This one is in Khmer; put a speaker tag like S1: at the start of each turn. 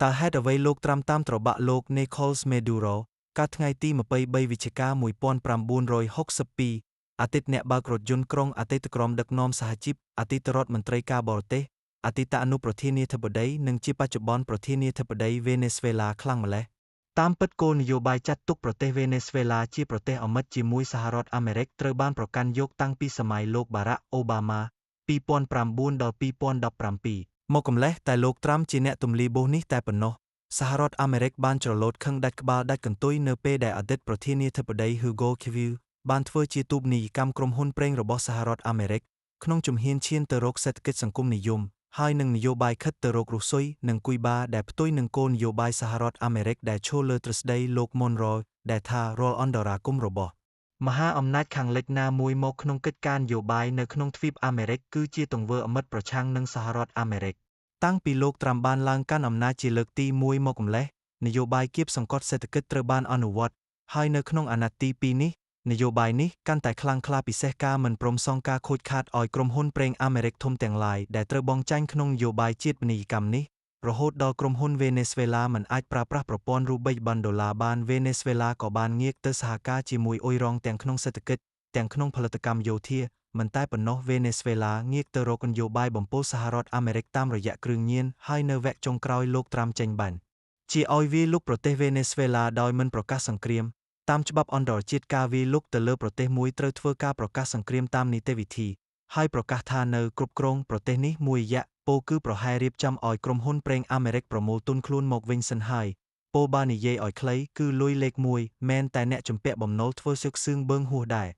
S1: តើហេតុអ្វីលោកត្រាំតាមត្របាក់លោក Nicolas Maduro កាលថ្ងៃទី23វិច្ឆិកា1962អាទិត្យអ្នកបើករថយន្តក្រុងអតីតក្រុមដឹកនាំសហជីពអតីតរដ្ឋមន្ត្រីការបរទេសអតីតអនុប្រធានាធិបតីនិងជាបច្ចុប្បន្នប្រធានាធិបតីវេណេស៊ុយឡាខ្លាំងម្ល៉េះតាមពិតគោលនយោបាយចាត់ទុកប្រទេសវេណេស៊ុយឡាជាប្រទេសអមិត្តជាមួយសហរដ្ឋអាមេរិកត្រូវបានប្រកាន់យកតាំងពីសម័យលោកបារ៉ាក់អូបាម៉ា2009ដល់2017មកកម្លេះតែលោកត្រាំជាអ្នកទម្លាយបូសនេះតែប៉ុណ្ណោះសហរដ្ឋអាមេរិកបានច្រឡូតខឹងដាច់ក្បាលដាច់កន្ទុយនៅពេលដែលអតីតប្រធានាធិបតី Hugo Chavez បានធ្វើជាទូតនីយកម្មក្រុមហ៊ុនប្រេងរបស់សហរដ្ឋអាមេរិកក្នុងជំហានឈានទៅរកសេដ្ឋកិច្ចសង្គមនិយមហើយនឹងនយោបាយខិតទៅរករុស្ស៊ីនិងគុយបាដែលផ្ទុយនឹងគោលនយោបាយសហរដ្ឋអាមេរិកដែលឈលលើទ្រឹស្ដីលោក Monroe ដែលថារាល់អន្តរាគមន៍របស់មហាអំណាចខាងលិចណាមួយមកក្នុងកិច្ចការនយោបាយនៅក្នុងទ្វីបអាមេរិកគឺជាទង្វើអមិត្តប្រឆាំងនឹងសហរដ្ឋអាមេរិកតាំងពីលោកត្រាំបានឡើងកាន់អំណាចជាលើកទី1មកកម្លេះនយោបាយគៀបសង្កត់សេដ្ឋកិច្ចត្រូវបានអនុវត្តហើយនៅក្នុងអាណត្តិទី2នេះនយោបាយនេះកាន់តែខ្លាំងក្លាពិសេសការមិនព្រមសងការខូចខាតឲ្យក្រុមហ៊ុនប្រេងអាមេរិកធំទាំងឡាយដែលត្រូវបង់ចាញ់ក្នុងនយោបាយជាតិពាណិជ្ជកម្មនេះរហូតដល់ក្រុមហ៊ុនវេណេស៊ុយឡាមិនអាចប្រើប្រាស់ប្រព័ន្ធរូបិយប័ណ្ណដុល្លារបានវេណេស៊ុយឡាក៏បានងាកទៅសហការជាមួយអ៊ុយរ៉ង់ទាំងក្នុងសេដ្ឋកិច្ចទាំងក្នុងផលិតកម្មយោធាមិនតែប៉ុណ្ណោះវេណេស៊ុយឡាងាកទៅរកនយោបាយបំពុលសហរដ្ឋអាមេរិកតាមរយៈគ្រឿងញៀនហើយនៅវគ្គចុងក្រោយលោកត្រាំចេញបានជាឲ្យវាយលុកប្រទេសវេណេស៊ុយឡាដោយមិនប្រកាសសង្គ្រាមតាមច្បាប់អន្តរជាតិការវាយលុកទៅលើប្រទេសមួយត្រូវធ្វើការប្រកាសសង្គ្រាមតាមនីតិវិធីហើយប្រកាសថានៅគ្រប់គ្រងប្រទេសនេះមួយរយៈពោគឺប្រហែលរៀបចំឲ្យក្រុមហ៊ុនប្រេងអាមេរិកប្រមូលទុនខ្លួនមកវិញសិនហើយពោបើនិយាយឲ្យខ្លីគឺលុយលេខ1មែនតែអ្នកជំពាក់បំណុលធ្វើសឹកសឿងបឺងហួសដែរ